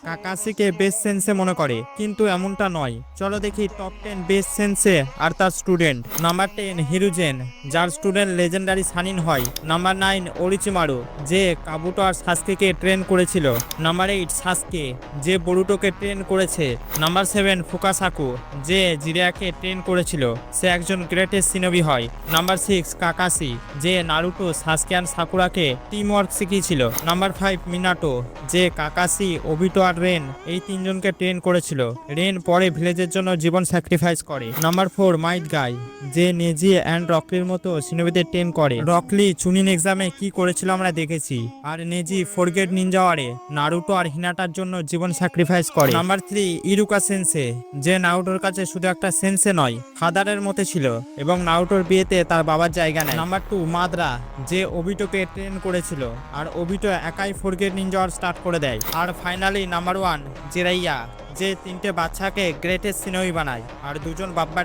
কাকাসিকে best সেন্সে মনে করে, কিন্তু এমনটা নয়। চলো দেখি টপ 10 বেস্ট সেন্সে আর তার স্টুডেন্ট। নাম্বার 10 হিরুজেন, যার স্টুডেন্ট লেজেন্ডারি সানিন হয়। নাম্বার 9 ওরিচিমারু, যে কাবুটো আর সাসকেকে ট্রেন করেছিল। নাম্বার 8 সাসকে, যে বরুটোকে ট্রেন করেছে। নাম্বার 7 ফুকাসাকু, যে জিরাকে ট্রেন করেছিল। সে একজন গ্রেটেস্ট সিনোবি হয়। নাম্বার 6 কাকাসি, যে নারুটো, সাসকে আর সাকুরাকে টিম ওয়ার্ক শিখিয়েছিল। নাম্বার 5 মিনাটো, যে কাকাসি, ওবিটো আর রেন এই তিনজনকে ট্রেন করেছিল। রেন পরে ভিলেজের জন্য জীবন স্যাক্রিফাইস করে। নাম্বার 4 মাইট গাই, যে নেজি অ্যান্ড রকলির মতো সিনোবিদের ট্রেন করে। রকলি চুনিন এক্সামে কি করেছিল আমরা দেখেছি। আর নেজি ফরগেট নিনজা ওয়ারে নারুটো আর হিনাটার জন্য জীবন স্যাক্রিফাইস করে। নাম্বার 3 ইরুকা সেন্সে, যে নারুটোর কাছে শুধু একটা সেন্সে নয়, ফাদারের মতে ছিল এবং নারুটোর বিয়েতে তার বাবার জায়গা নেয়। নাম্বার 2 মাদ্রা, যে ওবিটোকে ট্রেন করেছিল আর ওবিটো একাই ফরগেট নিনজা ওয়ার স্টার্ট করে দেয়। আর ফাইনালি নাম্বার 1 জিরাইয়া, যে তিনটে বাচ্চাকে গ্রেটেস্ট সিনোবি বানায় আর দুজন বাব্বাটা